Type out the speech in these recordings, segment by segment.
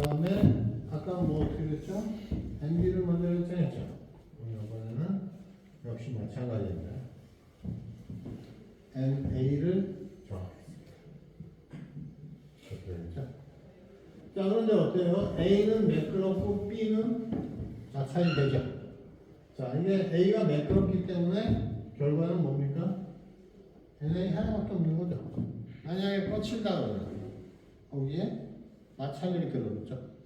다음에 아까 뭐 어떻게 됐죠? NB를 먼저 결정했죠. 이번에는 역시 마찬가지입니다. NA를 정하겠습니다. 이렇게 되죠. 자, 그런데 어때요? A는 매끄럽고 B는 마찰이 되죠. 자, 이게 A가 매끄럽기 때문에 결과는 뭡니까? NA 하나밖에 없는 거죠. 만약에 뻗친다 그러면 거기에 마찰력이 들어오죠.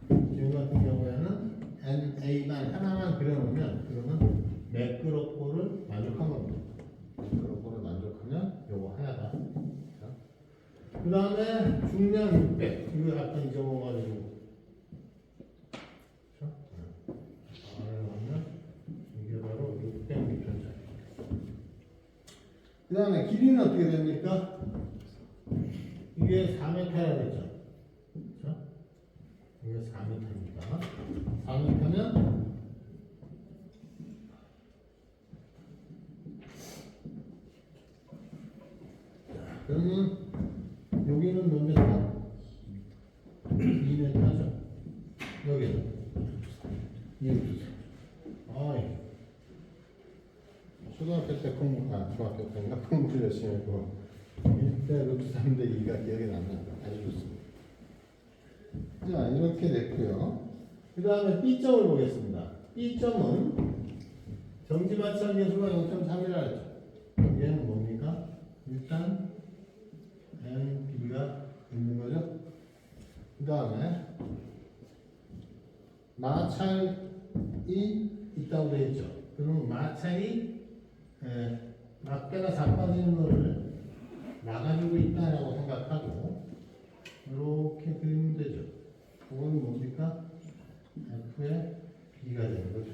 지금 같은 경우에는 NA만 하나만 그려놓으면 그러면 매끄럽고를 만족한 겁니다. 매끄럽고를 만족하면 요거 하나다. 그 다음에 중량 600 이거 약간 잊어먹어가지고 이게 바로 600m짜리. 그 다음에 길이는 어떻게 됩니까? 이게 4m라 그랬죠. 그렇죠? 이게 4m입니다. 4m면 그러면 여기는 몇 m? 2m죠. 여기는 2m. 아이. 초등학교 때 중학교 때인가 공부 열심히 했고 1대 루트 3대 2가 기억이 나면 아주 좋습니다. 자, 이렇게 됐고요. 그 다음에 B점을 보겠습니다. B점은 정지마찰 계수가 0.3이라 했죠. 얘는 뭡니까? 일단 NB가 있는 거죠. 그 다음에 마찰이 있다고 되어 있죠. 그러면 마찰이 막대가 자빠지는 거를 막아주고 있다라고 생각하고 이렇게 그리면 되죠. 그건 뭡니까? F의 B가 되는 거죠.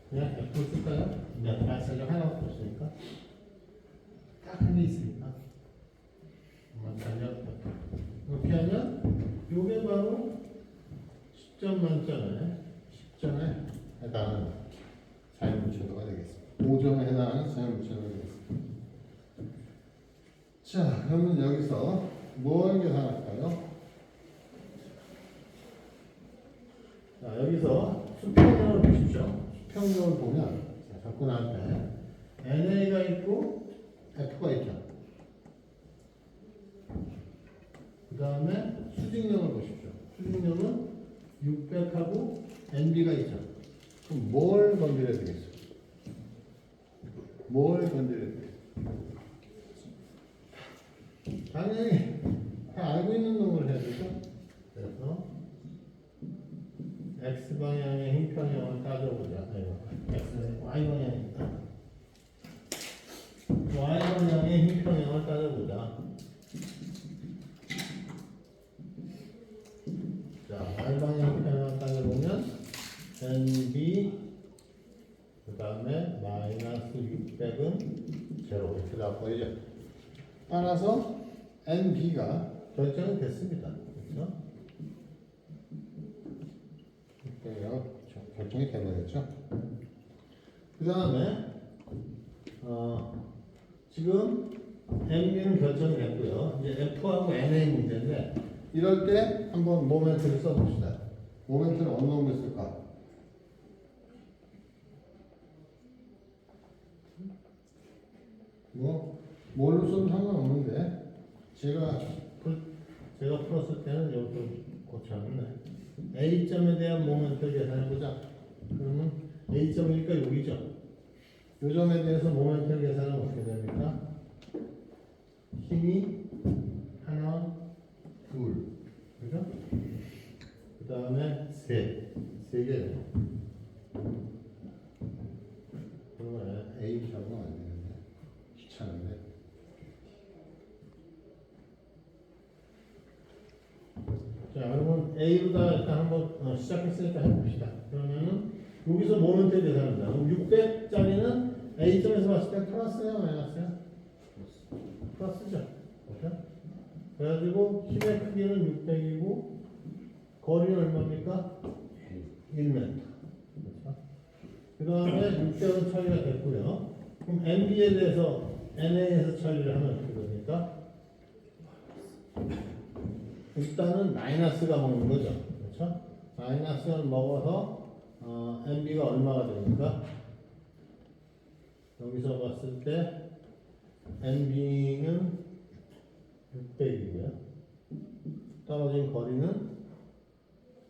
그냥 F를 쓸까요? 그냥 마찰력 하나밖에 없으니까 딱 한 개 있으니까 마찰력 F. 이렇게 하면 이게 바로 10점 만점에 10점에 해당하는 자연물체도가 되겠습니다. 5점에 해당하는 자연물체도가 되겠습니다. 자, 그러면 여기서 뭘 계산할까요? 자, 여기서 수평력을 보십시오. 수평력을 보면 자, 잡고 나올 때 NA가 있고 F가 있죠. 그 다음에 수직력을 보십시오. 수직력은 600하고 NB가 있죠. 그럼 뭘 건드려야 되겠어요? 뭘 건드려야 되겠어요? 당연히 다 알고 있는 놈을 해야 되죠. 그래서 X방향의 힘평형을 따져보자. X는 Y방향이니까 Y방향의 힘평형을 따져보자. 자, Y방향 힘평형을 따져보면 NB 그 다음에 마이너스 600은 제로 이렇게 나와 보이죠? 따라서 NB가 결정이 됐습니다. 그렇죠? 결정이 되버렸죠. 그 다음에 지금 NB는 결정이 됐고요. 이제 F하고 NA 문제인데 이럴 때 한번 모멘트를 써봅시다. 모멘트를 어느 놈을 쓸까? 뭘로 써도 상관없는데 제가 풀었을 때는 여기서 고쳤네. A점에 대한 모멘트를 계산해보자. 그러면 A점이니까 여기죠. 요 점에 대해서 모멘트를 계산하면 어떻게 됩니까? 힘이 하나, 둘, 그죠? 그 다음에 세 개. 그러면 A 하고 안 되는데 귀찮은데. 자, 그러면 A로다 일단 한번 시작했으니까 해봅시다. 그러면은 여기서 모멘트 계산합니다. 그럼 600짜리는 A점에서 봤을 때 플러스냐 마이너스냐? 플러스죠. 그렇죠? 그래가지고 힘의 크기는 600이고 거리는 얼마입니까? 1m. 그렇죠? 그 다음에 600은 처리가 됐고요. 그럼 NB에 대해서 NA에서 처리를 하면 어떻게 됩니까? 일단은 마이너스가 먹는 거죠. 그렇죠? 마이너스를 먹어서 NB가 얼마가 됩니까? 여기서 봤을 때 NB는 600이고요. 떨어진 거리는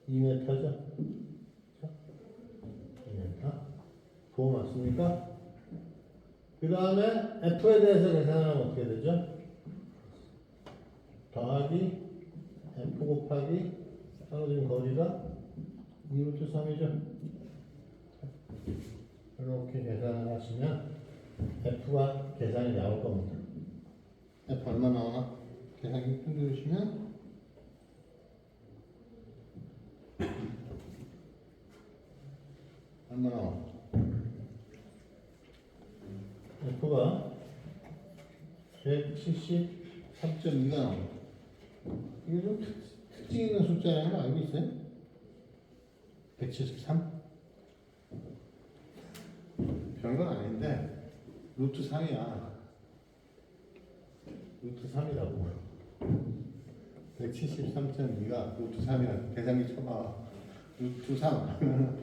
2m죠. 그렇죠? 2m. 부호 맞습니까? 그 다음에 F에 대해서 계산하면 어떻게 되죠? 더하기 F 곱하기 떨어진 거리가 2루트 3이죠. 이렇게 계산을 하시면 F가 계산이 나올 겁니다. F 얼마 나오나? 계산기 흔들으시면 얼마 나와? F가 173.2가 나옵니다. 이게 좀 특징 있는 숫자라는 거 알고 있어요? 173? 별건 아닌데 루트 3이야. 루트 3이라고. 173.2가 루트 3이라 계산기 쳐봐. 루트 3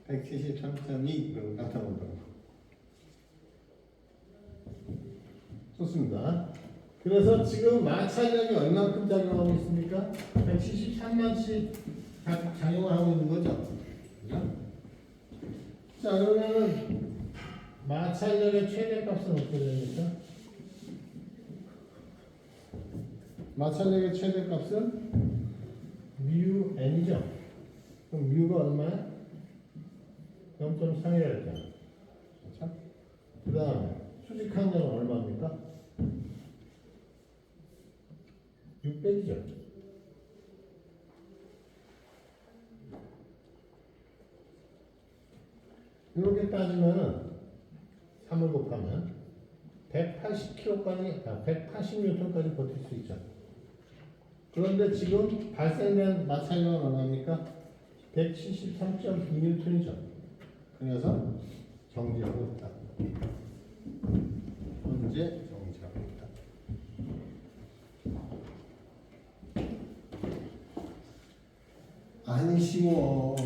173.2 그러고 깜짝 놀라고. 좋습니다. 그래서 지금 마찰력이 얼마큼 작용하고 있습니까? 173만씩 작용을 하고 있는 거죠. 그죠? 자, 그러면은 마찰력의 최대값은 어떻게 됩니까? 마찰력의 최대값은 mu n이죠. 그럼 mu가 얼마야? 0.3이라 했잖아. 그렇죠? 그 다음에 수직항력은 얼마입니까? 600이죠. 이렇게 따지면은 3을 곱하면 180kg까지, 180N까지 버틸 수 있죠. 그런데 지금 발생된 마찰력은 얼마입니까? 173.2N이죠. 그래서 정지하고 있다. 현재 정지하고 있다. 안 쉬워요.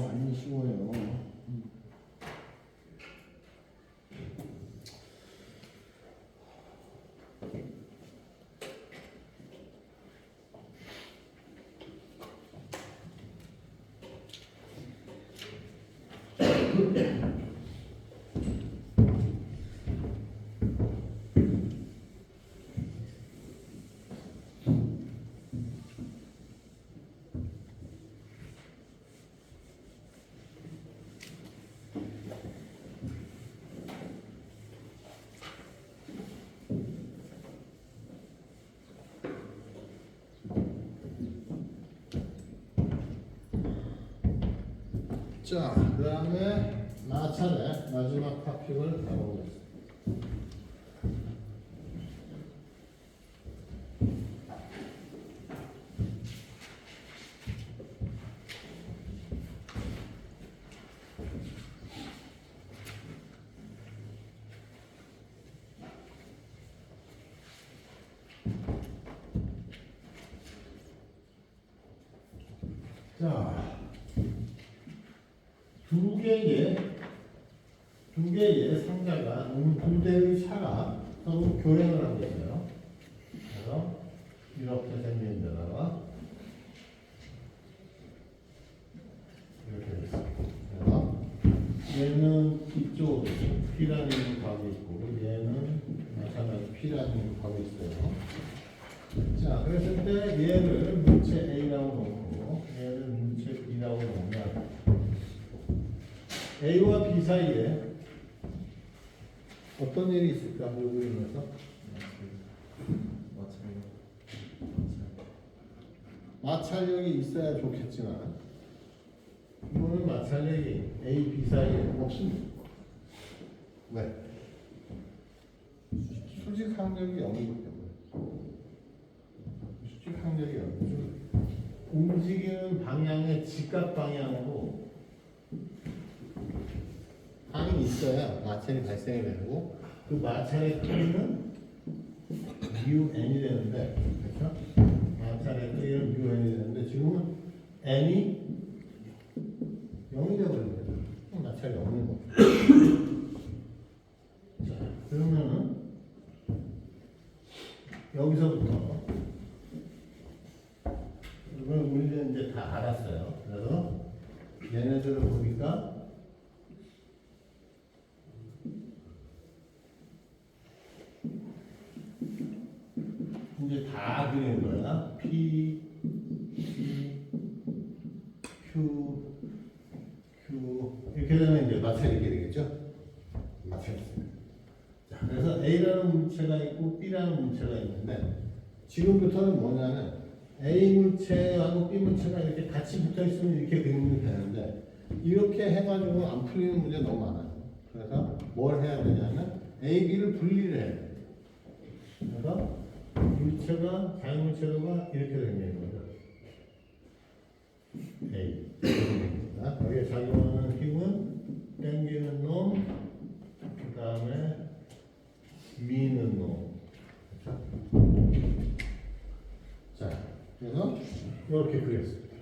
자, 그 다음에 마찰의 마지막 토픽을 다뤄보겠습니다. 자, 두 개의 상자가, 두 대의 차가 서로 교행을 하고 있어요. 그래서 이렇게 생긴 데다가 이렇게 됐어요. 그래서 얘는 이쪽으로 P라는 값이 있고, 얘는 마찬가지로 P라는 값이 있어요. 자, 그랬을 때 얘를 물체 A라고 놓고 얘를 물체 B라고 놓으면 A와 B 사이에 어떤 일이 있을까? 이 그림에서 마찰력이 있어야 좋겠지만 이거는 마찰력이 A, B 사이에 없습니다. 왜? 수직 항력이 0이기 때문에. 수직 항력이 0이죠. 움직이는 방향의 직각 방향으로 항이 있어야 마찰이 발생이 되고 그 마찰의 크기는 mu n이 되는데, 그렇죠? 마찰의 크기는 mu n이 되는데 지금은 n이 0이 되어버린 거죠. 마찰이 없는 거. 자, 그러면은 여기서부터 이걸 우리는 이제 다 알았어요. 그래서 얘네들을 보니까 이제 다 그리는 거야. P, Q, 이렇게 되면 이제 마찰이 이렇게 되겠죠? 마찰이 있습니다. 자, 그래서 A라는 물체가 있고 B라는 물체가 있는데 지금부터는 뭐냐면 A 물체하고 B 물체가 이렇게 같이 붙어 있으면 이렇게 그리면 되는데 이렇게 해가지고 안 풀리는 문제 너무 많아요. 그래서 뭘 해야 되냐면 A, B를 분리를 해야 돼요. 그래서 물체가 자유물체로가 이렇게 되는 거죠. A. 여기에 작용하는 힘은 당기는 놈, 그 다음에 미는 놈. 그렇죠? 자, 그래서 이렇게 그렸습니다.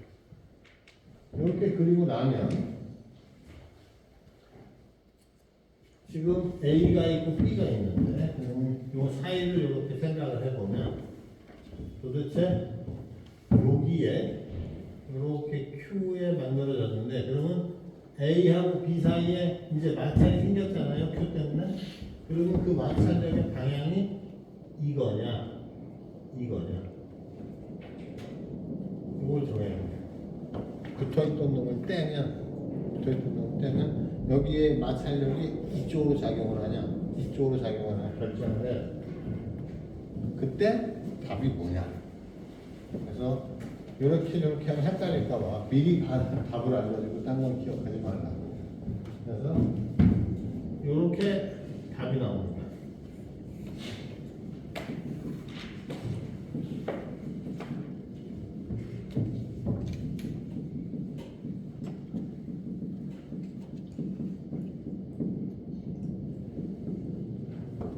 이렇게 그리고 나면 지금 A가 있고 B가 있는데 이 사이를 이렇게 생각을 해보면 도대체 여기에 이렇게 Q에 만들어졌는데 그러면 A하고 B 사이에 이제 마찰이 생겼잖아요. Q 때문에. 그러면 그 마찰력의 방향이 이거냐 이거냐 이걸 정해야 돼요. 붙어있던 놈을 떼면 여기에 마찰력이 이쪽으로 작용을 하냐 이쪽으로 작용을 하냐 결정을 해야 돼. 그때 답이 뭐냐. 그래서 이렇게 저렇게 하면 헷갈릴까봐 미리 답을 알려주고 딴 건 기억하지 말라고. 그래서 이렇게 답이 나옵니다.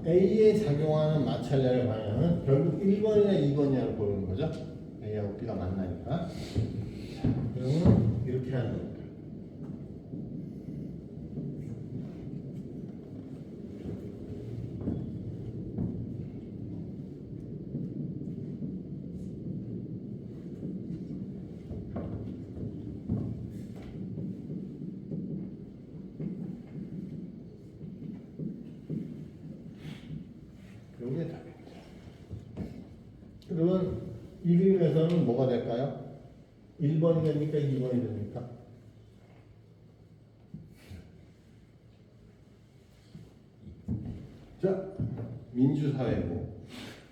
A에 작용하는 마찰력의 방향은 결국 1번이냐 2번이냐를 고르는 거죠. A하고 B가 만나니까. 그러면 이렇게 하는 겁니다. 이게 답입니다. 그러면 이 그림에서는 뭐가 될까요? 1번이 됩니까? 2번이 됩니까? 자, 민주사회고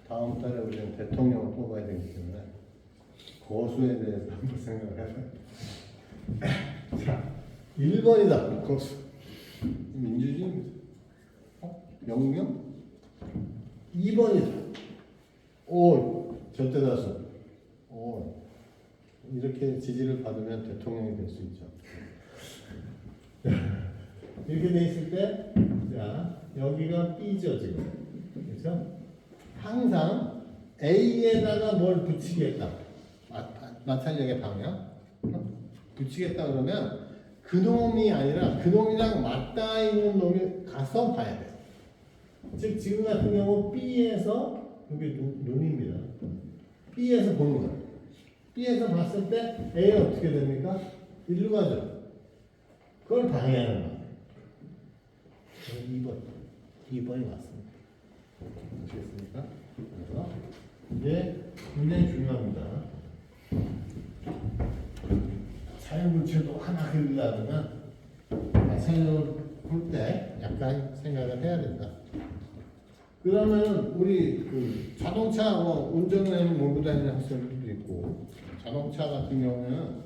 다음 달에 우리는 대통령을 뽑아야 되기 때문에 거수에 대해서 한번 생각을 해봐요. 자, 1번이다. 거수. 민주주의 명령? 2번이다. 오, 절대다수. 오, 이렇게 지지를 받으면 대통령이 될 수 있죠. 이렇게 돼 있을 때, 자, 여기가 B죠, 지금. 그렇죠? 항상 A에다가 뭘 붙이겠다. 마찰력의 방향. 붙이겠다 그러면 그 놈이 아니라 그 놈이랑 맞닿아 있는 놈이 가서 봐야 돼. 즉 지금 같은 경우 B에서 여기 눈입니다. B에서 보는 거예요. B에서 봤을 때 A는 어떻게 됩니까? 일로 가죠. 그걸 방해하는 거예요. 2번이 맞습니다. 아시겠습니까? 그래서 이게 굉장히 중요합니다. 자유물체도 하나 그리려면 마찰력을 볼 때 약간 생각을 해야 된다. 그러면 우리 그 자동차 운전을 몰고 다니는 학생들도 있고 자동차 같은 경우에는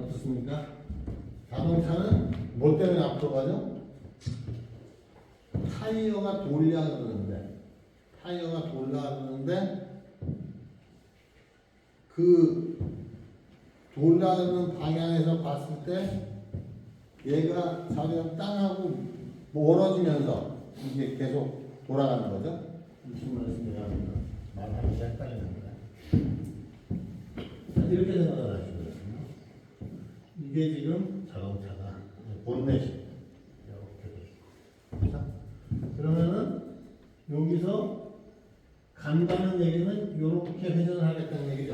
어떻습니까? 자동차는 뭐 때문에 앞으로 가죠? 타이어가 돌려 그러는데 그 돌아가는 방향에서 봤을 때 얘가 자기가 땅하고 멀어지면서 이게 계속 돌아가는 거죠. 무슨 말씀이야? 말하면서 헷갈리는 거야. 이렇게 생각을 하시거든요. 이게 지금 자동차가 본넷이 이렇게 돼 있고, 그러면은 여기서 간다는 얘기는 이렇게 회전을 하겠다는 얘기죠.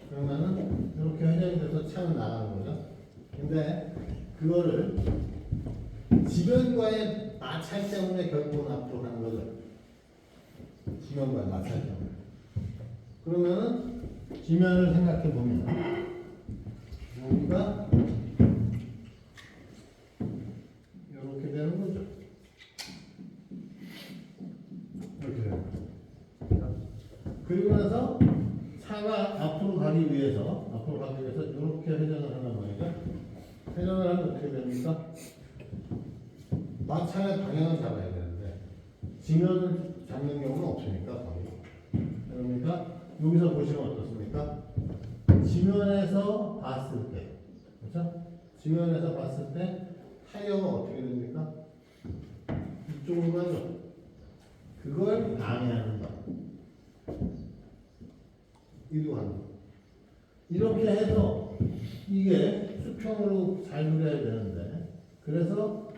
그러면은 이렇게 회전이 돼서 차는 나가는 거죠. 근데 그거를 지면과의 마찰 때문에 결국은 앞으로 가는 거죠. 지면과의 마찰 때문에. 그러면은 지면을 생각해 보면 여기가 이렇게 되는 거죠. 이렇게 되는 거죠. 그리고 나서 차가 앞으로 가기 위해서 이렇게 회전을 하는 거니까 회전을 하면 어떻게 됩니까? 마찰의 방향을 잡아야 되는데 지면을 잡는 경우는 없으니까 거의. 그러니까 여기서 보시면 어떻습니까? 지면에서 봤을 때, 그렇죠? 지면에서 봤을 때 타이어가 어떻게 됩니까? 이쪽으로 가죠. 그걸 방해하는 거. 이동하는 거. 이렇게 해서 이게 수평으로 잘 그려야 되는데, 그래서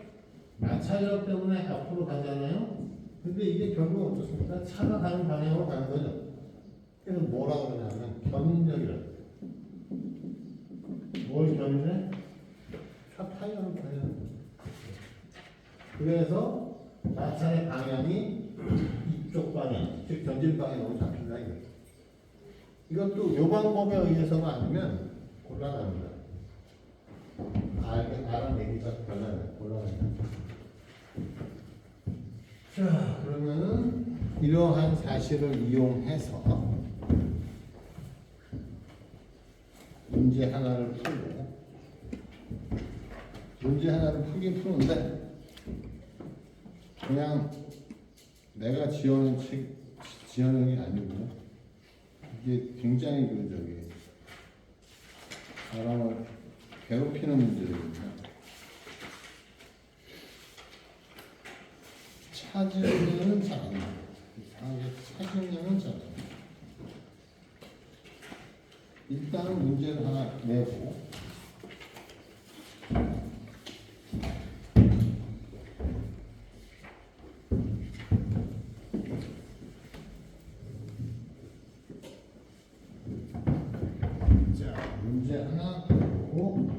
마찰력 때문에 앞으로 가잖아요. 근데 이게 결국 어떻습니까? 차가 가는 방향으로 가는 거죠. 그래서 뭐라 그러냐면 견인력이라고. 뭘 견인해? 차 타이어를 견인하는 거죠. 그래서 마찰의 방향이 이쪽 방향, 즉 전진 방향으로 잡힌다 이거죠. 이것도 요 방법에 의해서가 아니면 곤란합니다. 알아내기가 곤란합니다. 자, 그러면은 이러한 사실을 이용해서 문제 하나를 풀고 문제 하나를 풀긴 푸는데 그냥 내가 지어낸 게 아니고 이게 굉장히 사람을 괴롭히는 문제들입니다. 찾으면은 잘 안 나와요. 이상하게 찾으면은 잘 안 나와요. 일단은 문제를 하나 내고 자, 문제 하나 내고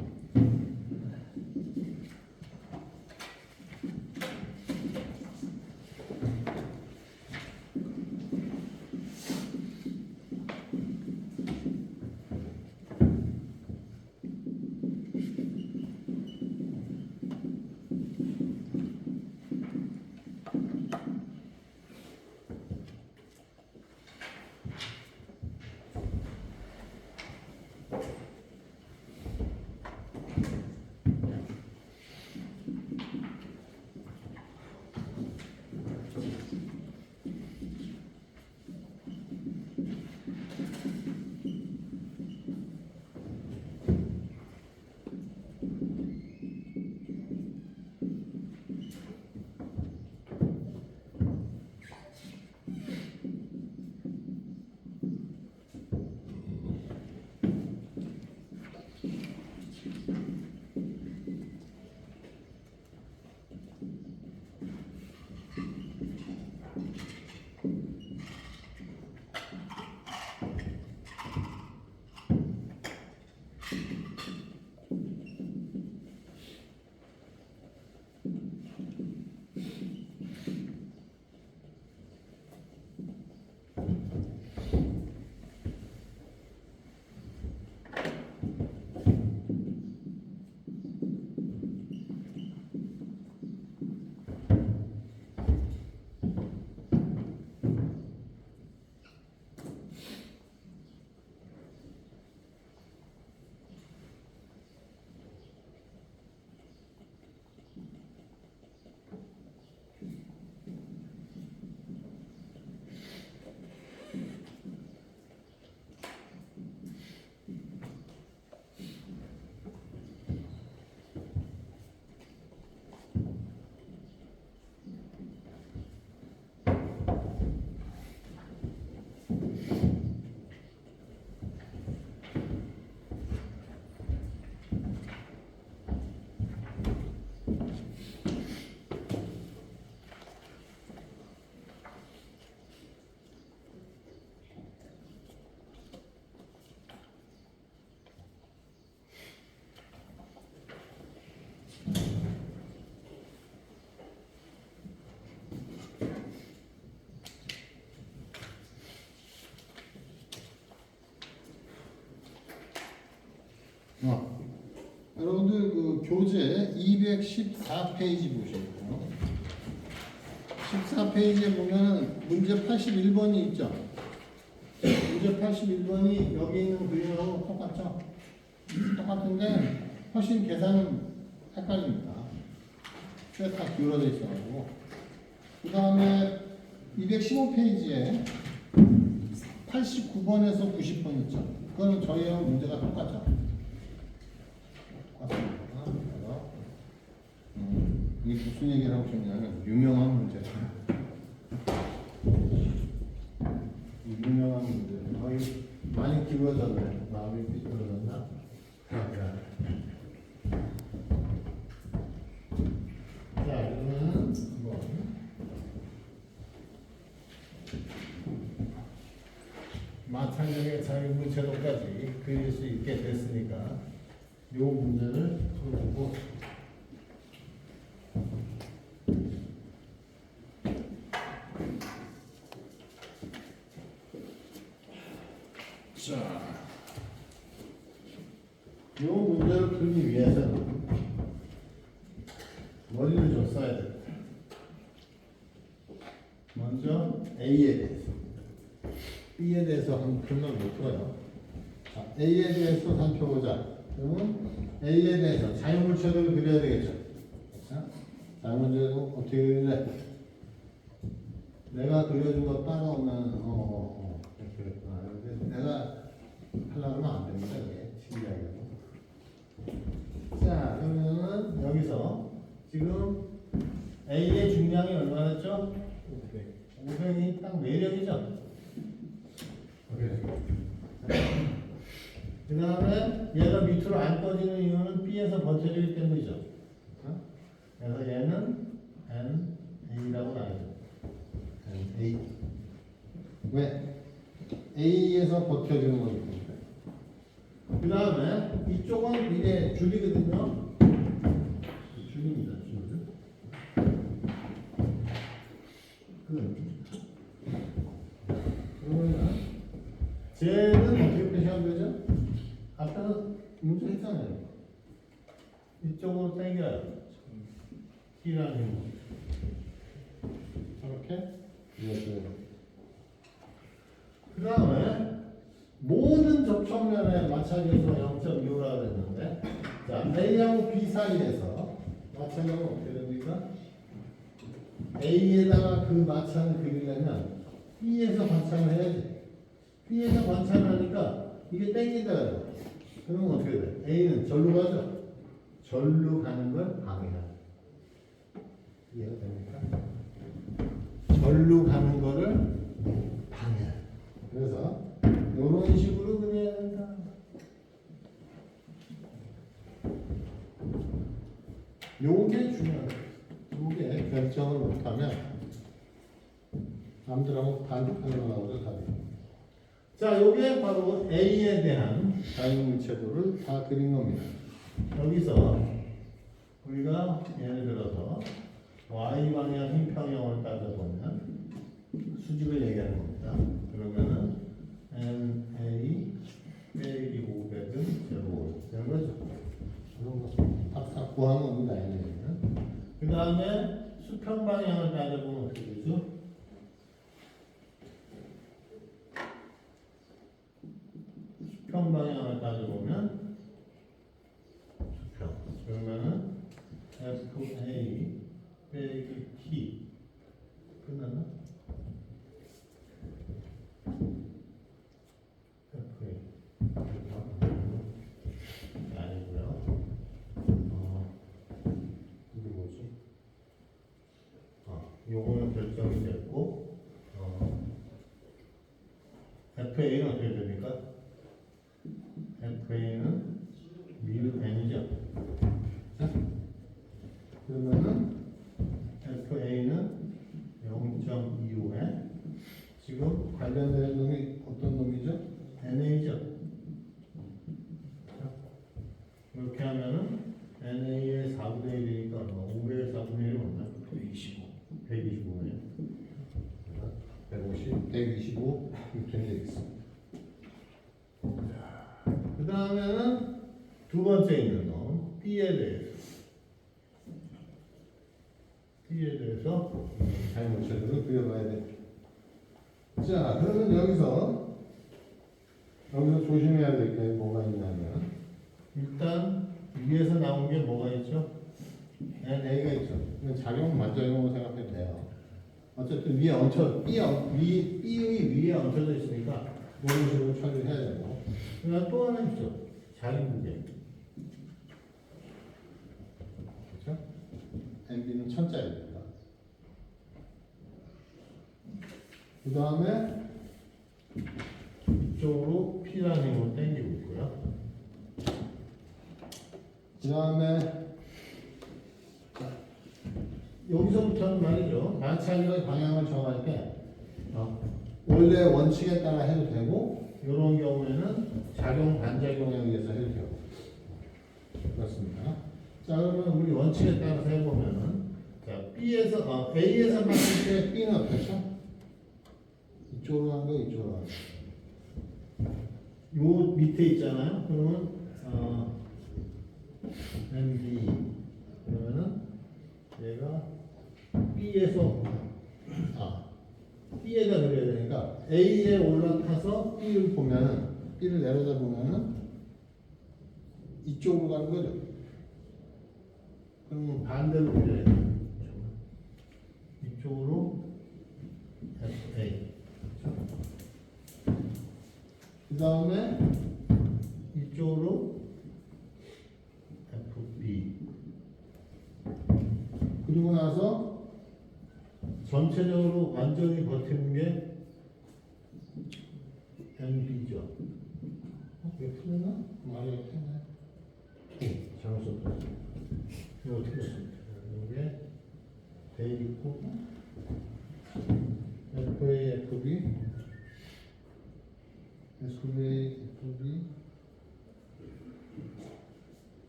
교재 214페이지 보시고요. 14페이지에 보면 문제 81번이 있죠. 문제 81번이 여기 있는 그림하고 똑같죠? 똑같은데 훨씬 계산은 헷갈립니다. 다 기울어져 있어가지고. 그 다음에 215페이지에 89번에서 90번 있죠. 그거는 저희하고 문제가 똑같죠. 똑같습니다. 그래서 이게 무슨 얘기를 하고 싶냐면 유명한 문제죠. 유명한 문제. 거의 많이 기울어졌네. 마음이 삐뚤어졌나? 자, 그러면 한번 마찬가지의 자유물체도까지 그릴 수 있게 됐으니까 이 문제를 풀어보고 자, 이 문제를 풀기 위해서는 머리를 좀 써야 됩니다. 먼저 A에 대해서, B에 대해서 한 풀면 못 풀어요. 자, A에 대해서 살펴보자. 그러면 A에 대해서 자유물체도를 그려야 되겠죠. 자유물체도 어떻게 그릴래? 내가 그려준 거 따라오면 이렇게 그랬구나. 내가 하려고 하면 안 됩니다. 이게 신기하게. 자, 그러면은 여기서 지금 A의 중량이 얼마였죠? 500이 딱 4력이죠? 그 다음에 얘가 밑으로 안 꺼지는 이유는 B에서 버텨주기 때문이죠. 그래서 얘는 NA라고 나와요. NA. 왜? A에서 버텨주는 거기 때문에. 그 다음에 이쪽은 이게 줄이거든요. 줄입니다. 그러면 쟤는 어떻게 표시하면 되죠? 아까 문제 했잖아요. 이쪽으로 당겨요. T라는 힘. 이렇게 이어져요. 그 다음에 모든 접촉면에 마찰계수가 0.25가 됐는데, 자, A하고 B 사이에서 마찰은 어떻게 됩니까? A에다가 그 마찰을 그리려면 B에서 관찰을 해야지. B에서 관찰하니까 이게 땡긴다. 그러면 어떻게 돼? A는 절로 가죠? 절로 가는 걸 방해하는. 이해가 됩니까? 절로 가는 거를 방해하는. 그래서 이런 식으로 그려야 된다. 요게 중요해요. 요게 결정을 못하면 남들하고 반대편으로 나오죠, 답이. 자, 요게 바로 A에 대한 자유물체도를 다 그린 겁니다. 여기서 우리가 예를 들어서 Y방향 힘평형을 따져보면 수직을 얘기하는 겁니다. 그러면은 NA 빼기 500은 0 되는 거죠. 그런 거 딱 구하는 겁니다. 그 다음에 수평 방향을 따져보면 어떻게 되죠? 수평 방향을 따져보면 수평. 그러면은 FA 빼기 T 끝났나? FA 아니고요. 이게 뭐지? 요거는 결정이 됐고, FA는 어떻게 됩니까? FA는 미루 N이죠. 그러면은 FA는 0.25에 지금 관련된 놈이 어떤 놈이죠? NA죠. 이렇게 하면은 NA의 4분의 1이니까 얼마? 5의 4분의 1이 얼마? 125. 125네요. 150, 125 이렇게 되겠습니다. 그 다음에는 두 번째 있는 놈 B에 대해서 P에 대해서 자유물체들을 그려봐야 돼. 자, 그러면 여기서 조심해야 될 게 뭐가 있냐면, 일단 위에서 나온 게 뭐가 있죠? NA가 있죠. 이건 작용, 반작용으로 생각해도 돼요. 어쨌든 위에 얹혀, B의 위에 얹혀져 있으니까 그런 식으로 처리를 해야 되고. 그다음 또 하나 있죠. 자기무게. 그렇죠? NB는 천짜리니까. 그 다음에 이쪽으로 P라는 힘으로 당기고 있고요. 그 다음에 여기서부터는 말이죠. 마찰력의 방향을 정할 때 원래 원칙에 따라 해도 되고, 이런 경우에는 작용 반작용에 의해서 해도 되고 그렇습니다. 자, 그러면 우리 원칙에 따라서 해보면은, 자, A에서 봤을 때 B는 어떻죠? 이쪽으로 간 거, 이쪽으로 간 거. 요 밑에 있잖아요. 그러면 NB 그러면은 얘가 B에서 B에다 그려야 되니까 A에 올라타서 B를 보면은, B를 내려다 보면은 이쪽으로 가는 거죠. 그럼 반대로 그려야 돼요. 이쪽으로 FA. 그 다음에 이쪽으로 FB. 그리고 나서 전체적으로 완전히 버티는 게 NB죠. 왜 풀렸나? 말이 풀렸네. 잘못 썼다. 이거 어떻게 썼습니까? 이게 돼 있고 FA, FB, SVA, FB.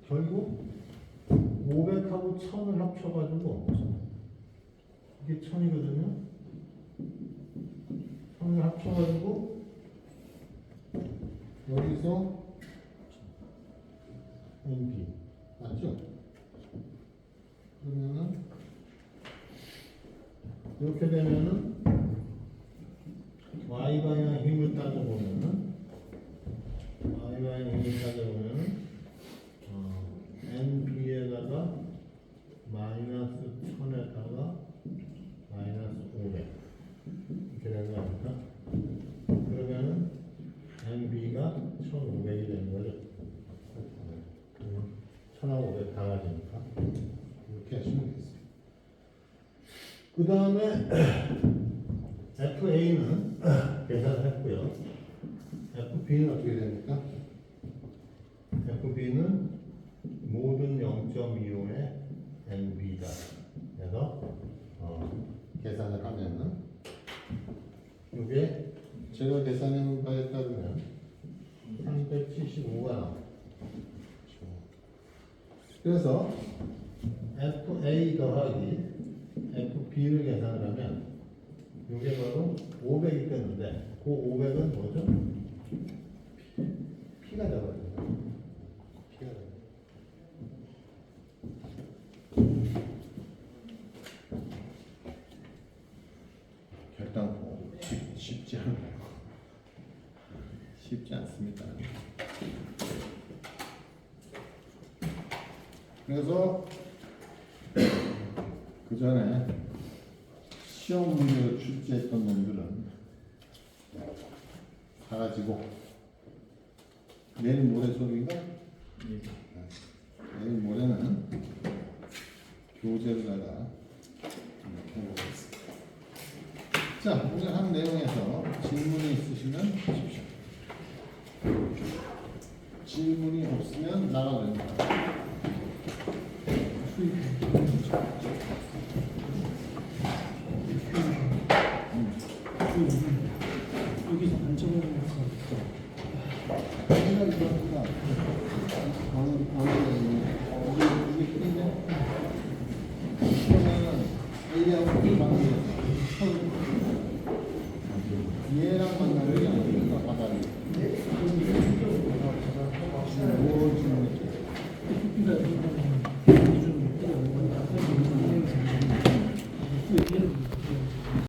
결국 500하고 1000을 합쳐가지고 이게 1000이거든요. 1000을 합쳐가지고 여기서 NB 맞죠? 그러면은 이렇게 되면은 Y 방향 힘을 따져보면은 NB에다가 마이너스 1000에다가 마이너스 500 이렇게 되는 거 아닙니까? 그러면은 NB가 1500이 되는 거죠. 1000하고 500 다 가지니까 이렇게 하시면 되겠습니다. 그 다음에 FA는 계산을 했고요. FB는 어떻게 됩니까? FB는 모든 0.25의 NB다. 그래서 계산을 하면은 이게 제가 계산한 바에 따르면 375가 나와요. 그래서 FA 더하기 FB를 계산을 하면 이게 바로 500이 되는데 그 500은 뭐죠? P가 되거든요. P가 되거든요. 결단코 쉽지 않아요. 쉽지 않습니다. 그래서 그 전에 시험 문제로 출제했던 놈들은 사라지고 내일 모레 수업인가? 내일 모레는 교재로다가 해보겠습니다. 자, 오늘 한 내용에서 질문이 있으시면 주십시오. 질문이 없으면 나가도 됩니다. 여기서 안 적어놓은 이게 풀인데 그러면 A하고 B 만나서 얘랑 만나면